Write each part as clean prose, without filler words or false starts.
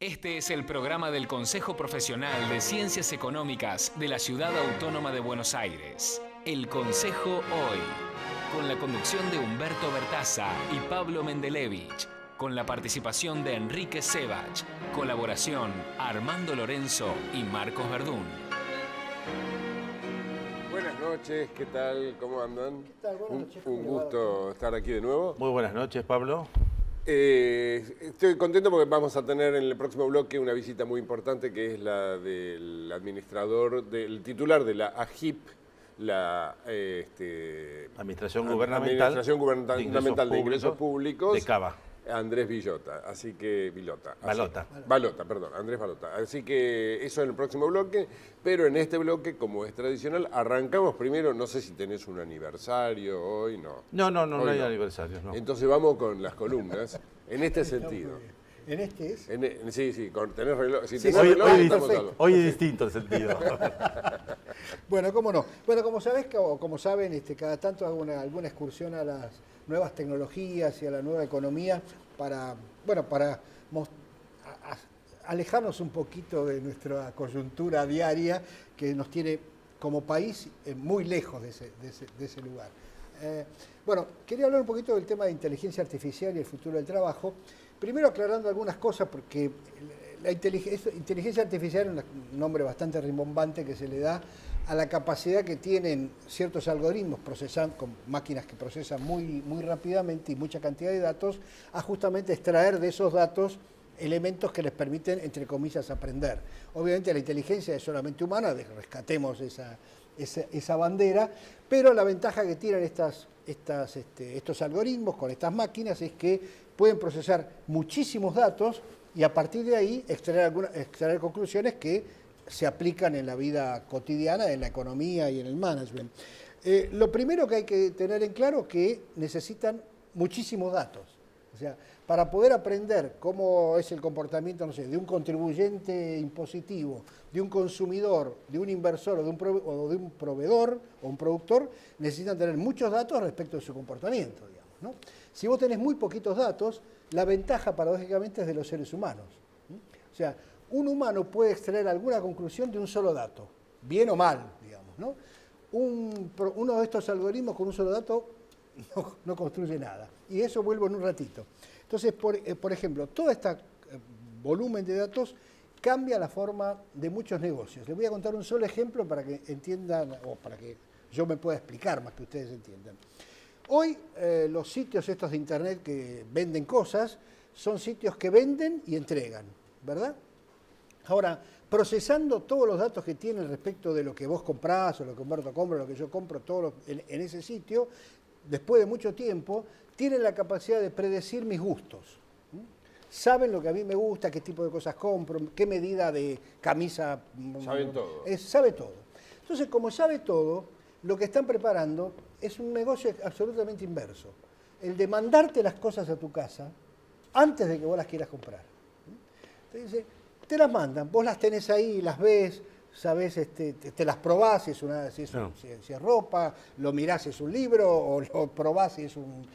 Este es el programa del Consejo Profesional de Ciencias Económicas de la Ciudad Autónoma de Buenos Aires. El Consejo Hoy, con la conducción de Humberto Bertaza y Pablo Mendelevich, con la participación de Enrique Sebach, colaboración Armando Lorenzo y Marcos Verdún. Buenas noches, ¿qué tal? ¿Cómo andan? ¿Qué tal? Buenas noches. Un gusto estar aquí de nuevo. Muy buenas noches, Pablo. Estoy contento porque vamos a tener en el próximo bloque una visita muy importante que es la del administrador, del titular de la AGIP, la Administración Gubernamental de Ingresos Públicos. De Cava. Andrés Villota, así que Balota, Andrés Balota. Así que eso en el próximo bloque, pero en este bloque, como es tradicional, arrancamos primero, no sé si tenés un aniversario hoy, no. No hay aniversarios, no. Entonces vamos con las columnas, en este sentido. ¿En este es? Sí, tenés reloj. Si Sí, tenés reloj, estamos perfecto. hablando. Hoy es distinto el sentido. Bueno, cómo no. Bueno, como saben, cada tanto hago alguna excursión a las nuevas tecnologías y a la nueva economía para alejarnos un poquito de nuestra coyuntura diaria que nos tiene como país muy lejos de ese lugar. Quería hablar un poquito del tema de inteligencia artificial y el futuro del trabajo. Primero aclarando algunas cosas, porque la inteligencia artificial es un nombre bastante rimbombante que se le da a la capacidad que tienen ciertos algoritmos con máquinas que procesan muy rápidamente y mucha cantidad de datos, a justamente extraer de esos datos elementos que les permiten, entre comillas, aprender. Obviamente la inteligencia es solamente humana, rescatemos esa bandera, pero la ventaja que tienen estos algoritmos con estas máquinas es que pueden procesar muchísimos datos y a partir de ahí extraer conclusiones que se aplican en la vida cotidiana, en la economía y en el management. Lo primero que hay que tener en claro es que necesitan muchísimos datos. O sea, para poder aprender cómo es el comportamiento, no sé, de un contribuyente impositivo, de un consumidor, de un inversor o de un proveedor o un productor, necesitan tener muchos datos respecto de su comportamiento, digamos, ¿no? Si vos tenés muy poquitos datos, la ventaja paradójicamente es de los seres humanos. O sea, un humano puede extraer alguna conclusión de un solo dato, bien o mal, digamos, ¿no? Uno de estos algoritmos con un solo dato no construye nada. Y eso vuelvo en un ratito. Entonces, por ejemplo, todo este volumen de datos cambia la forma de muchos negocios. Les voy a contar un solo ejemplo para que entiendan, o para que yo me pueda explicar más que ustedes entiendan. Hoy los sitios estos de internet que venden cosas son sitios que venden y entregan, ¿verdad? Ahora, procesando todos los datos que tienen respecto de lo que vos comprás o lo que Humberto compra, lo que yo compro, en ese sitio, después de mucho tiempo, tienen la capacidad de predecir mis gustos. Saben lo que a mí me gusta, qué tipo de cosas compro, qué medida de camisa... Saben todo. Sabe todo. Entonces, como sabe todo, lo que están preparando es un negocio absolutamente inverso. El de mandarte las cosas a tu casa antes de que vos las quieras comprar. Entonces, te las mandan, vos las tenés ahí, las ves, sabés, te las probás si es ropa, lo mirás si es un libro, o lo probás si es un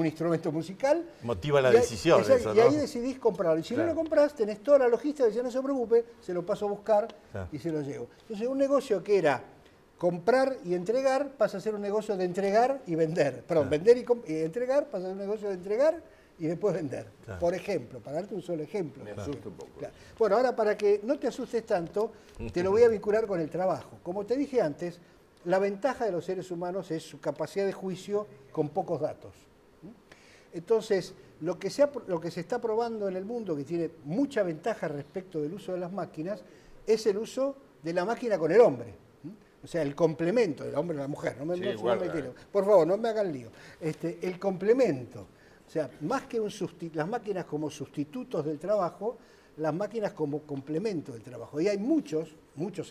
instrumento musical. Motiva la decisión. Eso, ¿no? Y ahí decidís comprarlo. Y si no lo comprás, tenés toda la logística, decís, no se preocupe, se lo paso a buscar y se lo llevo. Entonces, un negocio que era comprar y entregar pasa a ser un negocio de entregar y vender. Perdón, vender y entregar pasa a ser un negocio de entregar y después vender. Claro. Por ejemplo, para darte un solo ejemplo. Me asusta un poco. Claro. Bueno, ahora para que no te asustes tanto, te lo voy a vincular con el trabajo. Como te dije antes, la ventaja de los seres humanos es su capacidad de juicio con pocos datos. Entonces, lo que se está probando en el mundo, que tiene mucha ventaja respecto del uso de las máquinas, es el uso de la máquina con el hombre. O sea, el complemento del hombre y la mujer. Por favor, no me hagan lío. El complemento. O sea, más que las máquinas como sustitutos del trabajo, las máquinas como complemento del trabajo. Y hay muchos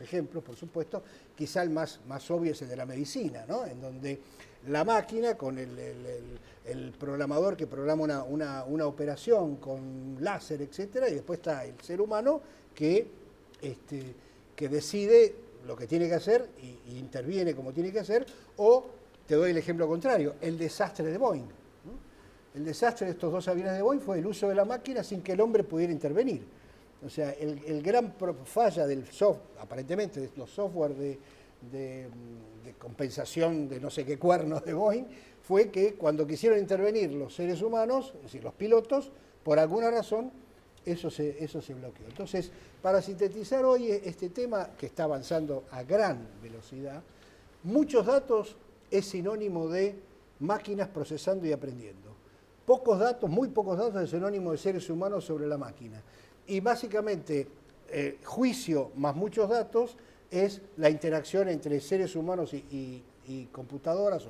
ejemplos, por supuesto. Quizá el más obvio es el de la medicina, ¿no? En donde la máquina con el programador que programa una operación con láser, etcétera, y después está el ser humano que decide lo que tiene que hacer y interviene como tiene que hacer, o te doy el ejemplo contrario, el desastre de Boeing. El desastre de estos dos aviones de Boeing fue el uso de la máquina sin que el hombre pudiera intervenir. O sea, el gran falla del software, aparentemente, de los software de compensación de no sé qué cuernos de Boeing, fue que cuando quisieron intervenir los seres humanos, es decir, los pilotos, por alguna razón, eso se bloqueó. Entonces, para sintetizar hoy este tema que está avanzando a gran velocidad, muchos datos es sinónimo de máquinas procesando y aprendiendo. Pocos datos, muy pocos datos es sinónimo de seres humanos sobre la máquina. Y básicamente, juicio más muchos datos es la interacción entre seres humanos y computadoras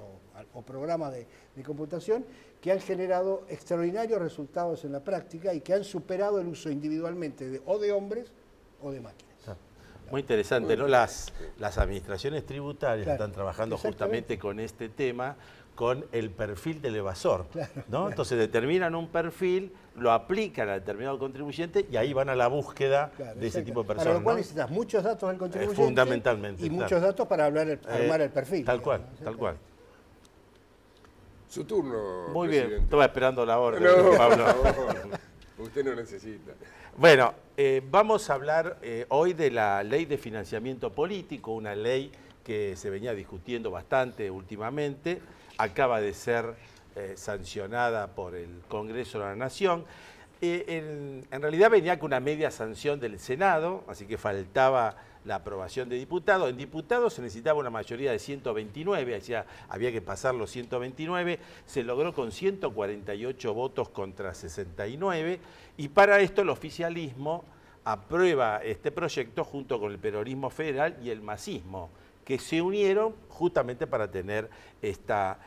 o programas de computación que han generado extraordinarios resultados en la práctica y que han superado el uso individualmente o de hombres o de máquinas. Muy interesante, ¿no? Las administraciones tributarias están trabajando justamente con este tema, con el perfil del evasor, ¿no? Entonces determinan un perfil, lo aplican a determinado contribuyente y ahí van a la búsqueda de ese tipo de personas. Para lo cual ¿no? necesitas muchos datos del contribuyente fundamentalmente, y muchos datos para armar el perfil. Tal cual, tal cual. Su turno, Muy presidente. bien, estaba esperando la orden, No, Pablo. por favor. Usted no necesita. Bueno, vamos a hablar hoy de la Ley de Financiamiento Político, una ley que se venía discutiendo bastante últimamente, acaba de ser sancionada por el Congreso de la Nación. En realidad venía con una media sanción del Senado, así que faltaba la aprobación de diputados. En diputados se necesitaba una mayoría de 129, o sea, había que pasar los 129, se logró con 148 votos contra 69, y para esto el oficialismo aprueba este proyecto junto con el peronismo federal y el masismo, que se unieron justamente para tener esta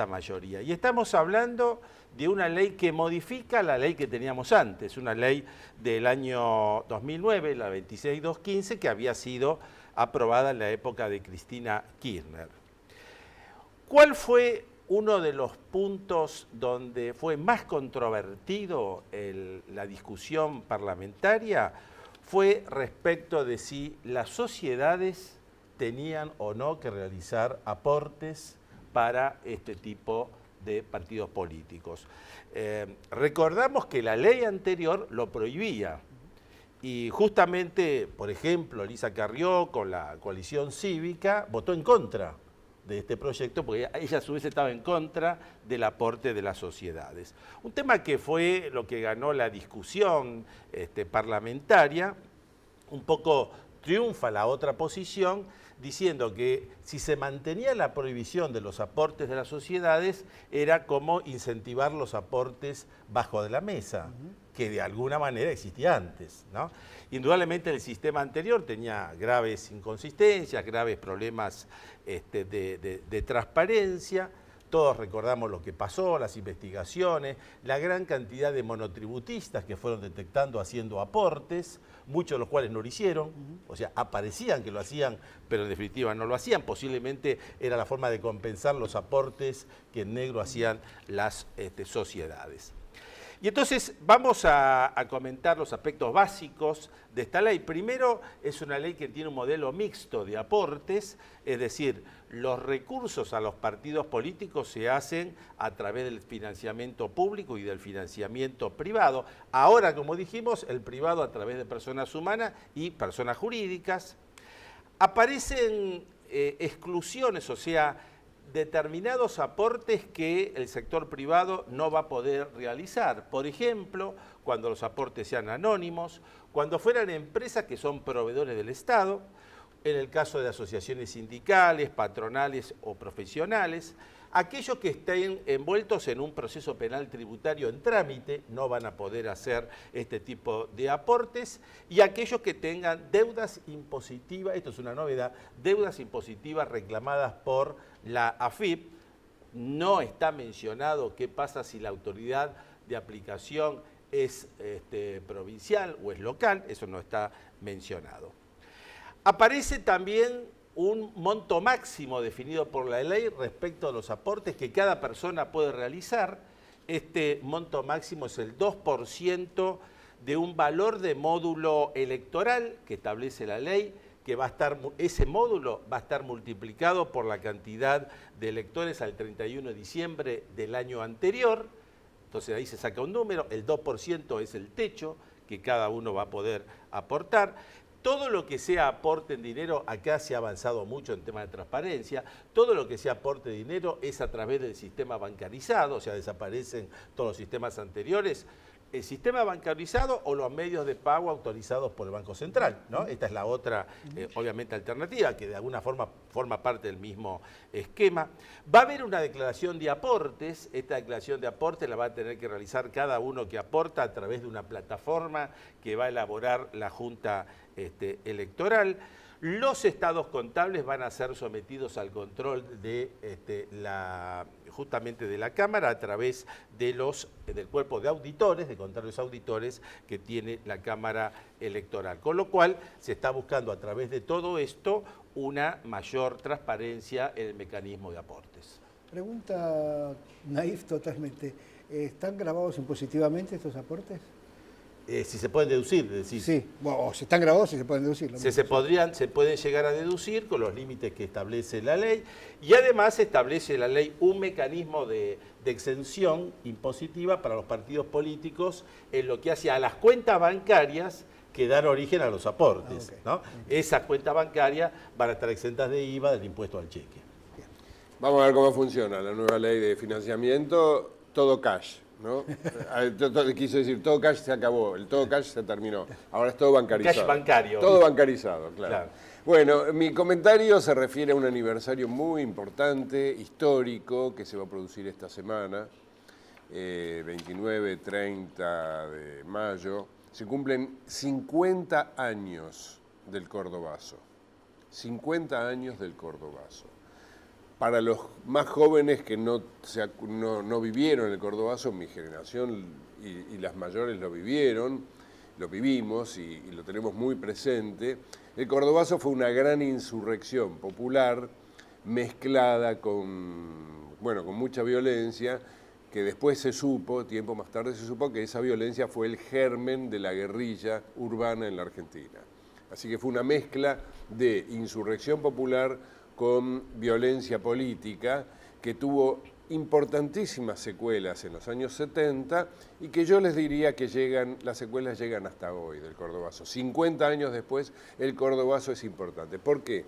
mayoría. Y estamos hablando de una ley que modifica la ley que teníamos antes, una ley del año 2009, la 26215, que había sido aprobada en la época de Cristina Kirchner. ¿Cuál fue uno de los puntos donde fue más controvertido la discusión parlamentaria? Fue respecto de si las sociedades tenían o no que realizar aportes para este tipo de partidos políticos. Recordamos que la ley anterior lo prohibía y justamente, por ejemplo, Elisa Carrió con la coalición cívica votó en contra de este proyecto porque ella a su vez estaba en contra del aporte de las sociedades. Un tema que fue lo que ganó la discusión parlamentaria, un poco triunfa la otra posición, diciendo que si se mantenía la prohibición de los aportes de las sociedades, era como incentivar los aportes bajo de la mesa, que de alguna manera existía antes, ¿no? Indudablemente el sistema anterior tenía graves inconsistencias, graves problemas de transparencia. Todos recordamos lo que pasó, las investigaciones, la gran cantidad de monotributistas que fueron detectando haciendo aportes, muchos de los cuales no lo hicieron, o sea, aparecían que lo hacían, pero en definitiva no lo hacían. Posiblemente era la forma de compensar los aportes que en negro hacían las sociedades. Y entonces vamos a comentar los aspectos básicos de esta ley. Primero, es una ley que tiene un modelo mixto de aportes, es decir, los recursos a los partidos políticos se hacen a través del financiamiento público y del financiamiento privado. Ahora, como dijimos, el privado a través de personas humanas y personas jurídicas. Aparecen exclusiones, o sea, determinados aportes que el sector privado no va a poder realizar. Por ejemplo, cuando los aportes sean anónimos, cuando fueran empresas que son proveedores del Estado, en el caso de asociaciones sindicales, patronales o profesionales, aquellos que estén envueltos en un proceso penal tributario en trámite no van a poder hacer este tipo de aportes, y aquellos que tengan deudas impositivas, esto es una novedad, deudas impositivas reclamadas por la AFIP. No está mencionado qué pasa si la autoridad de aplicación es provincial o es local, eso no está mencionado. Aparece también un monto máximo definido por la ley respecto a los aportes que cada persona puede realizar. Este monto máximo es el 2% de un valor de módulo electoral que establece la ley, que va a estar, ese módulo va a estar multiplicado por la cantidad de electores al 31 de diciembre del año anterior. Entonces ahí se saca un número, el 2% es el techo que cada uno va a poder aportar. Todo lo que sea aporte en dinero, acá se ha avanzado mucho en temas de transparencia, todo lo que sea aporte de dinero es a través del sistema bancarizado, o sea, desaparecen todos los sistemas anteriores. El sistema bancarizado o los medios de pago autorizados por el Banco Central, ¿no? Esta es la otra, obviamente, alternativa, que de alguna forma forma parte del mismo esquema. Va a haber una declaración de aportes. Esta declaración de aportes la va a tener que realizar cada uno que aporta a través de una plataforma que va a elaborar la Junta Electoral. Los estados contables van a ser sometidos al control de justamente de la Cámara a través de del cuerpo de auditores, de contrarios auditores que tiene la Cámara Electoral. Con lo cual se está buscando a través de todo esto una mayor transparencia en el mecanismo de aportes. Pregunta naif totalmente. ¿Están grabados impositivamente estos aportes? Si se pueden deducir, decís. Sí, bueno, si están grabados, si se pueden deducir. Se pueden llegar a deducir con los límites que establece la ley y además establece la ley un mecanismo de exención impositiva para los partidos políticos en lo que hace a las cuentas bancarias que dan origen a los aportes. Okay. ¿No? Esas cuentas bancarias van a estar exentas de IVA del impuesto al cheque. Vamos a ver cómo funciona la nueva ley de financiamiento, todo cash, ¿no? Quiso decir, todo cash se acabó, el todo cash se terminó, ahora es todo bancarizado. Cash bancario. Todo bancarizado, claro. Bueno, mi comentario se refiere a un aniversario muy importante, histórico, que se va a producir esta semana, 29, 30 de mayo. Se cumplen 50 años del Cordobazo. 50 años del Cordobazo. Para los más jóvenes que no vivieron el Cordobazo, mi generación y las mayores lo vivimos y lo tenemos muy presente. El Cordobazo fue una gran insurrección popular mezclada con mucha violencia, que después se supo, tiempo más tarde se supo que esa violencia fue el germen de la guerrilla urbana en la Argentina. Así que fue una mezcla de insurrección popular con violencia política que tuvo importantísimas secuelas en los años 70 y que yo les diría que las secuelas llegan hasta hoy del Cordobazo. 50 años después, el Cordobazo es importante. ¿Por qué?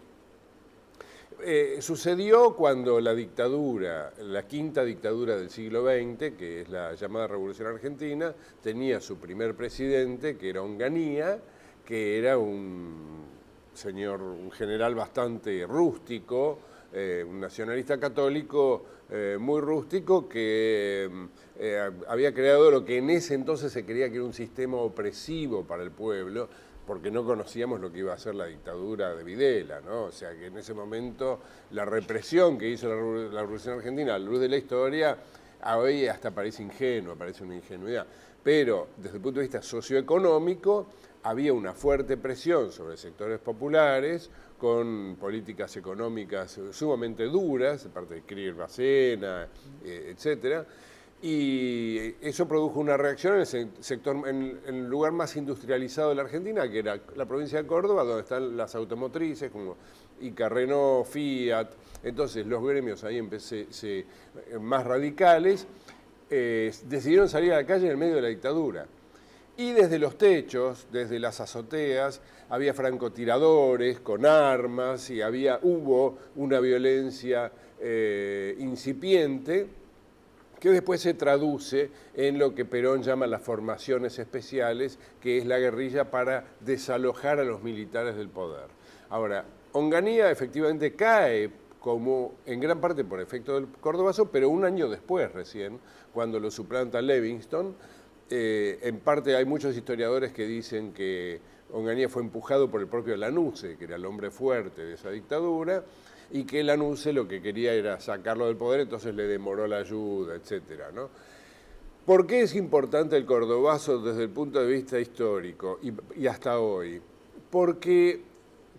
Sucedió cuando la dictadura, la quinta dictadura del siglo XX, que es la llamada Revolución Argentina, tenía su primer presidente, que era Onganía, que era un general bastante rústico, un nacionalista católico muy rústico, que había creado lo que en ese entonces se creía que era un sistema opresivo para el pueblo, porque no conocíamos lo que iba a ser la dictadura de Videla, ¿no? O sea que en ese momento la represión que hizo la Revolución Argentina a la luz de la historia, a hoy hasta parece ingenuo, parece una ingenuidad. Pero desde el punto de vista socioeconómico había una fuerte presión sobre sectores populares con políticas económicas sumamente duras, de parte de Krier Bacena, etcétera. Y eso produjo una reacción en el lugar más industrializado de la Argentina, que era la provincia de Córdoba, donde están las automotrices, como Ica, Renault, Fiat. Entonces los gremios ahí más radicales decidieron salir a la calle en el medio de la dictadura. Y desde los techos, desde las azoteas, había francotiradores con armas y hubo una violencia incipiente, que después se traduce en lo que Perón llama las formaciones especiales, que es la guerrilla para desalojar a los militares del poder. Ahora, Onganía efectivamente cae como en gran parte por efecto del Cordobazo, pero un año después recién, cuando lo suplanta Livingston. En parte hay muchos historiadores que dicen que Onganía fue empujado por el propio Lanusse, que era el hombre fuerte de esa dictadura, y que Lanusse lo que quería era sacarlo del poder, entonces le demoró la ayuda, etcétera, ¿no? ¿Por qué es importante el Cordobazo desde el punto de vista histórico y hasta hoy? Porque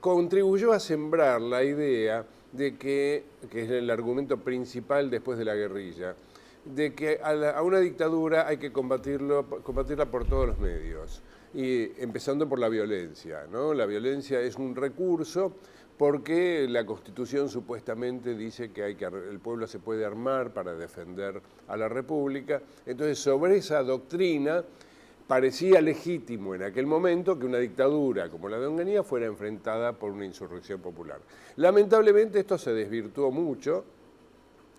contribuyó a sembrar la idea de que es el argumento principal después de la guerrilla, de que a una dictadura hay que combatirla por todos los medios, y empezando por la violencia, ¿no? La violencia es un recurso porque la Constitución supuestamente dice que el pueblo se puede armar para defender a la República. Entonces, sobre esa doctrina parecía legítimo en aquel momento que una dictadura como la de Onganía fuera enfrentada por una insurrección popular. Lamentablemente esto se desvirtuó mucho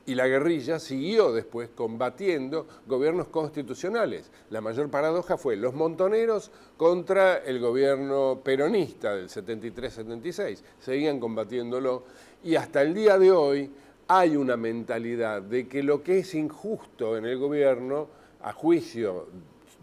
y la guerrilla siguió después combatiendo gobiernos constitucionales. La mayor paradoja fue los montoneros contra el gobierno peronista del 73-76. Seguían combatiéndolo y hasta el día de hoy hay una mentalidad de que lo que es injusto en el gobierno, a juicio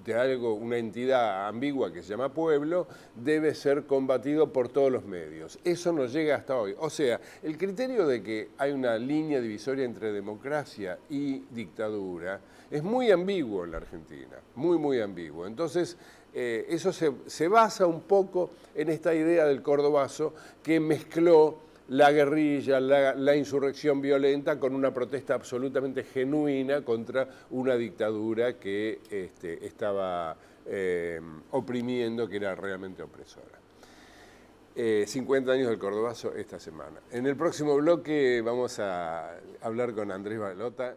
de algo, una entidad ambigua que se llama pueblo, debe ser combatido por todos los medios. Eso nos llega hasta hoy. O sea, el criterio de que hay una línea divisoria entre democracia y dictadura es muy ambiguo en la Argentina, muy, muy ambiguo. Entonces, eso se basa un poco en esta idea del cordobazo que mezcló la guerrilla, la insurrección violenta con una protesta absolutamente genuina contra una dictadura que estaba oprimiendo, que era realmente opresora. 50 años del cordobazo esta semana. En el próximo bloque vamos a hablar con Andrés Balota,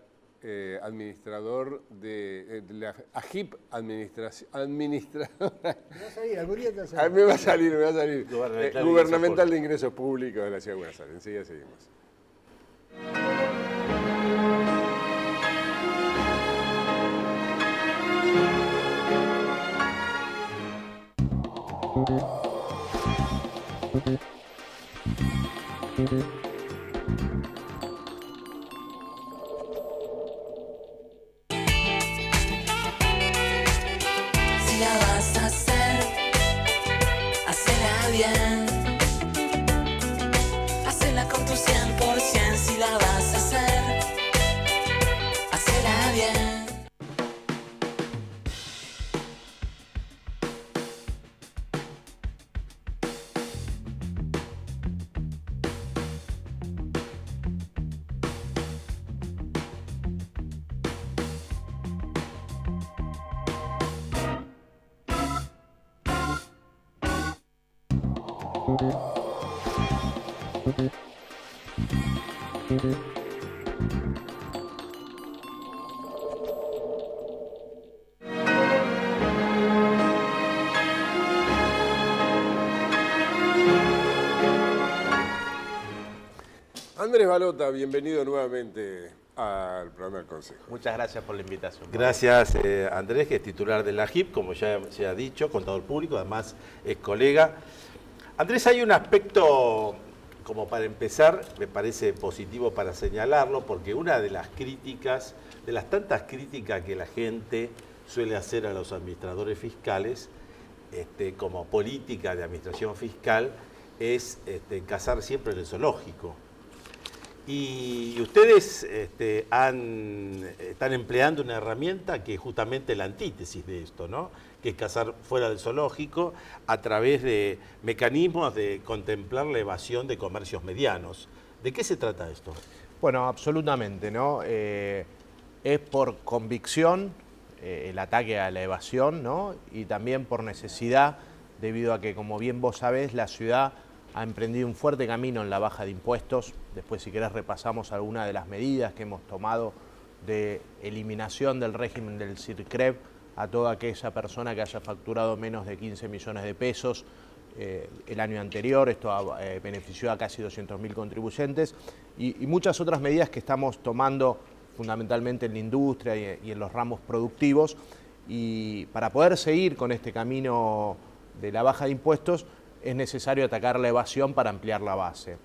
administrador de la AGIP, administradora. Me va a salir, algún día te va a salir. Me va a salir. Gubernamental de Ingresos Públicos de la Ciudad de Buenos Aires. Enseguida seguimos. Si la vas a hacer, hacela bien. Hacela con tu 100%. Si la vas a hacer, hacela bien. Andrés Balota, bienvenido nuevamente al programa del Consejo. Muchas gracias por la invitación. Gracias, Andrés, que es titular de la AGIP, como ya se ha dicho, contador público, además es colega. Andrés, hay un aspecto, como para empezar, me parece positivo para señalarlo, porque una de las críticas, de las tantas críticas que la gente suele hacer a los administradores fiscales, como política de administración fiscal, es cazar siempre en el zoológico. Y ustedes están empleando una herramienta que es justamente la antítesis de esto, ¿no? Que es cazar fuera del zoológico a través de mecanismos de contemplar la evasión de comercios medianos. ¿De qué se trata esto? Bueno, absolutamente, ¿no? Es por convicción el ataque a la evasión, ¿no? Y también por necesidad, debido a que, como bien vos sabés, la ciudad ha emprendido un fuerte camino en la baja de impuestos. Después, si querés, repasamos algunas de las medidas que hemos tomado de eliminación del régimen del CIRCREV a toda aquella persona que haya facturado menos de 15 millones de pesos el año anterior. Esto benefició a casi 200.000 contribuyentes y muchas otras medidas que estamos tomando fundamentalmente en la industria y en los ramos productivos. Y para poder seguir con este camino de la baja de impuestos, es necesario atacar la evasión para ampliar la base.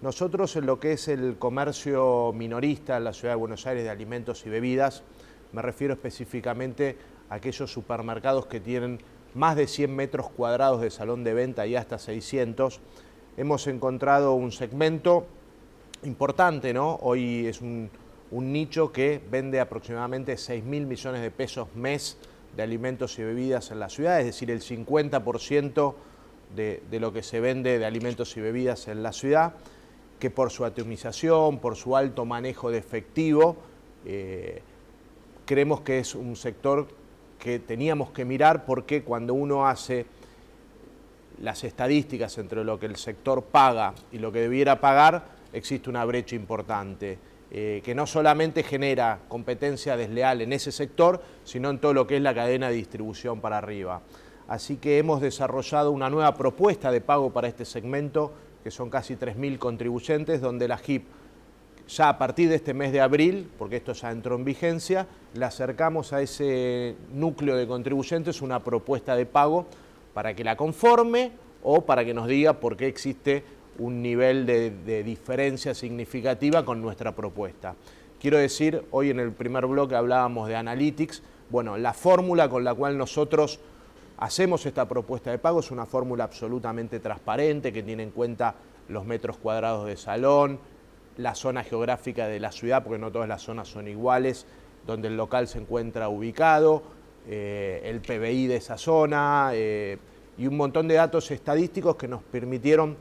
Nosotros, en lo que es el comercio minorista en la Ciudad de Buenos Aires de alimentos y bebidas, me refiero específicamente a aquellos supermercados que tienen más de 100 metros cuadrados de salón de venta y hasta 600, hemos encontrado un segmento importante, ¿no? Hoy es un nicho que vende aproximadamente 6.000 millones de pesos mes de alimentos y bebidas en la ciudad, es decir, el 50% de lo que se vende de alimentos y bebidas en la ciudad, que por su atomización, por su alto manejo de efectivo, creemos que es un sector que teníamos que mirar, porque cuando uno hace las estadísticas entre lo que el sector paga y lo que debiera pagar, existe una brecha importante. que no solamente genera competencia desleal en ese sector, sino en todo lo que es la cadena de distribución para arriba. Así que hemos desarrollado una nueva propuesta de pago para este segmento, que son casi 3.000 contribuyentes, donde la AGIP, ya a partir de este mes de abril, porque esto ya entró en vigencia, le acercamos a ese núcleo de contribuyentes una propuesta de pago para que la conforme o para que nos diga por qué existe un nivel de diferencia significativa con nuestra propuesta. Quiero decir, hoy en el primer bloque hablábamos de Analytics. Bueno, la fórmula con la cual nosotros hacemos esta propuesta de pago es una fórmula absolutamente transparente que tiene en cuenta los metros cuadrados de salón, la zona geográfica de la ciudad, porque no todas las zonas son iguales, donde el local se encuentra ubicado, el PBI de esa zona y un montón de datos estadísticos que nos permitieron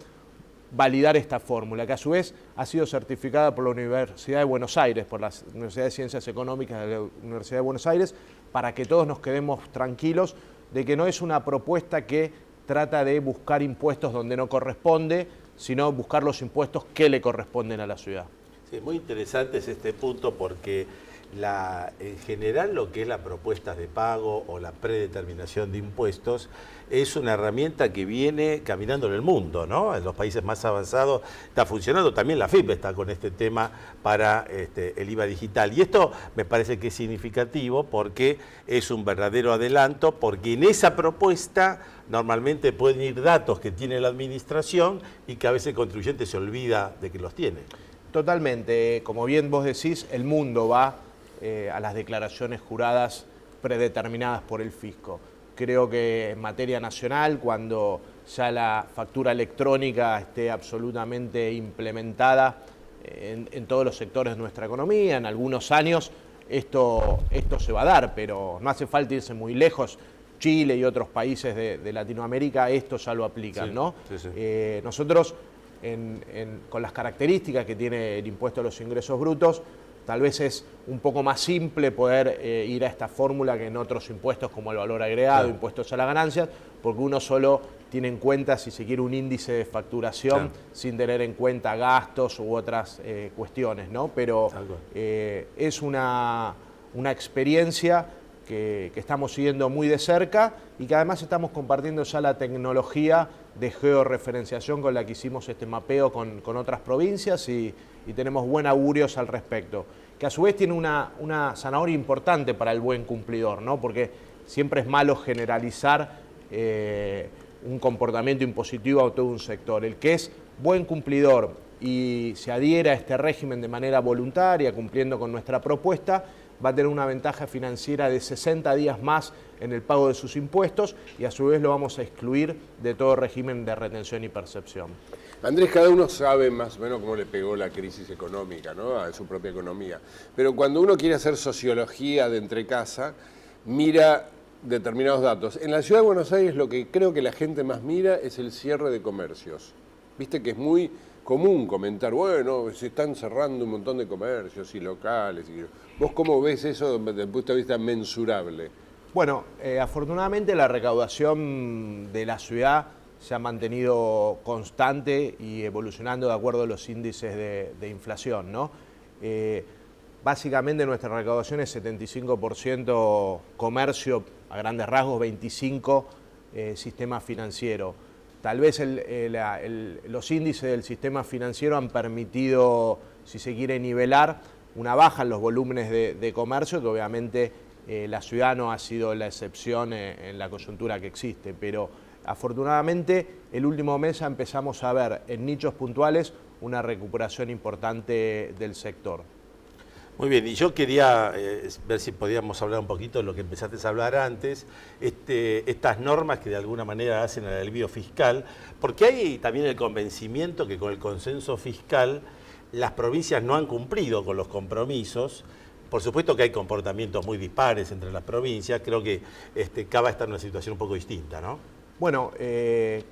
validar esta fórmula, que a su vez ha sido certificada por la Universidad de Buenos Aires, por la Universidad de Ciencias Económicas de la Universidad de Buenos Aires, para que todos nos quedemos tranquilos de que no es una propuesta que trata de buscar impuestos donde no corresponde, sino buscar los impuestos que le corresponden a la ciudad. Sí, muy interesante es este punto porque en general lo que es la propuesta de pago o la predeterminación de impuestos es una herramienta que viene caminando en el mundo, ¿no? En los países más avanzados está funcionando, también la FIP está con este tema para el IVA digital. Y esto me parece que es significativo porque es un verdadero adelanto, porque en esa propuesta normalmente pueden ir datos que tiene la administración y que a veces el contribuyente se olvida de que los tiene. Totalmente, como bien vos decís, el mundo va a las declaraciones juradas predeterminadas por el fisco. Creo que en materia nacional, cuando ya la factura electrónica esté absolutamente implementada en todos los sectores de nuestra economía, en algunos años esto se va a dar, pero no hace falta irse muy lejos. Chile y otros países de Latinoamérica esto ya lo aplican, sí, ¿no? Sí, sí. Nosotros, con las características que tiene el impuesto a los ingresos brutos, tal vez es un poco más simple poder ir a esta fórmula que en otros impuestos como el valor agregado, claro, impuestos a las ganancias, porque uno solo tiene en cuenta, si se quiere, un índice de facturación, claro, sin tener en cuenta gastos u otras cuestiones, ¿no? Pero es una experiencia que estamos siguiendo muy de cerca y que además estamos compartiendo ya la tecnología de georreferenciación con la que hicimos este mapeo con otras provincias y tenemos buen augurios al respecto, que a su vez tiene una zanahoria importante para el buen cumplidor, ¿no? Porque siempre es malo generalizar un comportamiento impositivo a todo un sector. El que es buen cumplidor y se adhiere a este régimen de manera voluntaria, cumpliendo con nuestra propuesta, va a tener una ventaja financiera de 60 días más en el pago de sus impuestos y a su vez lo vamos a excluir de todo régimen de retención y percepción. Andrés, cada uno sabe más o menos cómo le pegó la crisis económica, ¿no?, a su propia economía. Pero cuando uno quiere hacer sociología de entrecasa, mira determinados datos. En la Ciudad de Buenos Aires lo que creo que la gente más mira es el cierre de comercios. Viste que es muy común comentar, bueno, se están cerrando un montón de comercios y locales. ¿Vos cómo ves eso desde el punto de vista mensurable? Bueno, afortunadamente la recaudación de la ciudad se ha mantenido constante y evolucionando de acuerdo a los índices de inflación, ¿no? Básicamente nuestra recaudación es 75% comercio, a grandes rasgos, 25% sistema financiero. Tal vez los índices del sistema financiero han permitido, si se quiere, nivelar una baja en los volúmenes de comercio, que obviamente la ciudad no ha sido la excepción en la coyuntura que existe, pero afortunadamente el último mes ya empezamos a ver en nichos puntuales una recuperación importante del sector. Muy bien, y yo quería ver si podíamos hablar un poquito de lo que empezaste a hablar antes, estas normas que de alguna manera hacen al alivio fiscal, porque hay también el convencimiento que con el consenso fiscal las provincias no han cumplido con los compromisos. Por supuesto que hay comportamientos muy dispares entre las provincias, creo que Cava está en una situación un poco distinta, ¿no? Bueno,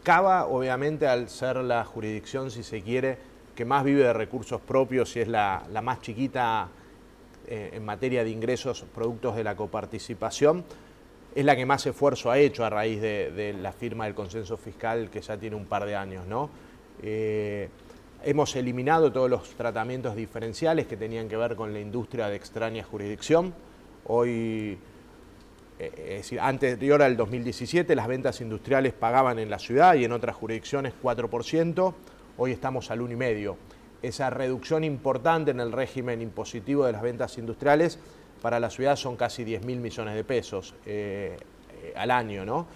Cava obviamente al ser la jurisdicción, si se quiere, que más vive de recursos propios y es la más chiquita en materia de ingresos productos de la coparticipación, es la que más esfuerzo ha hecho a raíz de la firma del consenso fiscal que ya tiene un par de años, ¿no? Hemos eliminado todos los tratamientos diferenciales que tenían que ver con la industria de extraña jurisdicción. Hoy, es decir, anterior al 2017, las ventas industriales pagaban en la ciudad y en otras jurisdicciones 4%. Hoy estamos al 1,5%. Esa reducción importante en el régimen impositivo de las ventas industriales para la ciudad son casi 10.000 millones de pesos al año, ¿no?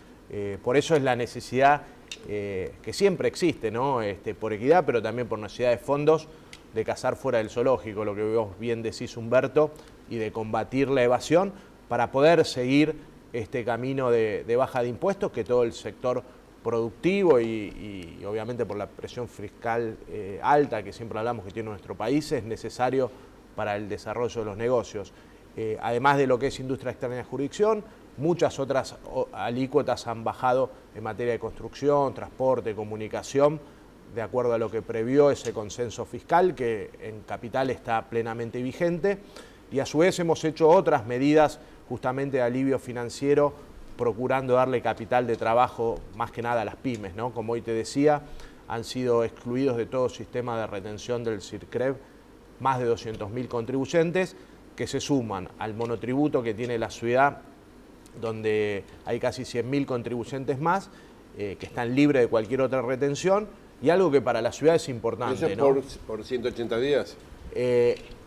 Por eso es la necesidad que siempre existe, ¿no? Por equidad, pero también por necesidad de fondos, de cazar fuera del zoológico, lo que vos bien decís, Humberto, y de combatir la evasión para poder seguir este camino de baja de impuestos que todo el sector productivo y obviamente por la presión fiscal alta que siempre hablamos que tiene nuestro país es necesario para el desarrollo de los negocios. Además de lo que es industria externa de jurisdicción, muchas otras alícuotas han bajado en materia de construcción, transporte, comunicación, de acuerdo a lo que previó ese consenso fiscal que en Capital está plenamente vigente. Y a su vez hemos hecho otras medidas justamente de alivio financiero, procurando darle capital de trabajo más que nada a las pymes, ¿no? Como hoy te decía, han sido excluidos de todo sistema de retención del CIRCREV más de 200.000 contribuyentes que se suman al monotributo que tiene la ciudad, donde hay casi 100.000 contribuyentes más que están libres de cualquier otra retención, y algo que para la ciudad es importante. ¿Eso ¿no? por 180 días?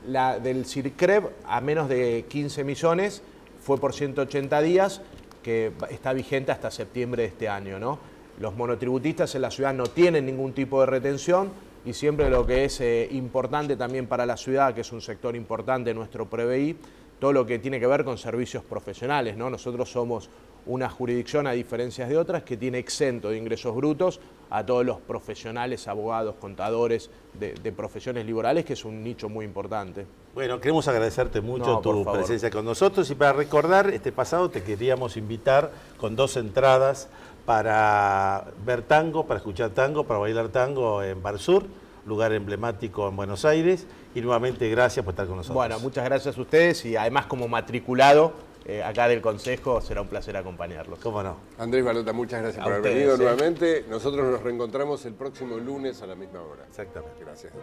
La del CIRCREV a menos de 15 millones fue por 180 días, que está vigente hasta septiembre de este año, ¿no? Los monotributistas en la ciudad no tienen ningún tipo de retención y siempre lo que es importante también para la ciudad, que es un sector importante en nuestro PREVI, todo lo que tiene que ver con servicios profesionales, ¿no? Nosotros somos una jurisdicción, a diferencia de otras, que tiene exento de ingresos brutos a todos los profesionales, abogados, contadores de profesiones liberales, que es un nicho muy importante. Bueno, queremos agradecerte mucho tu presencia con nosotros y para recordar, este pasado te queríamos invitar con 2 entradas para ver tango, para escuchar tango, para bailar tango en Bar Sur, lugar emblemático en Buenos Aires, y nuevamente gracias por estar con nosotros. Bueno, muchas gracias a ustedes y además como matriculado acá del Consejo será un placer acompañarlos. ¿Cómo no? Andrés Balota, muchas gracias por haber ustedes, venido nuevamente. Nosotros nos reencontramos el próximo lunes a la misma hora. Exactamente. Gracias.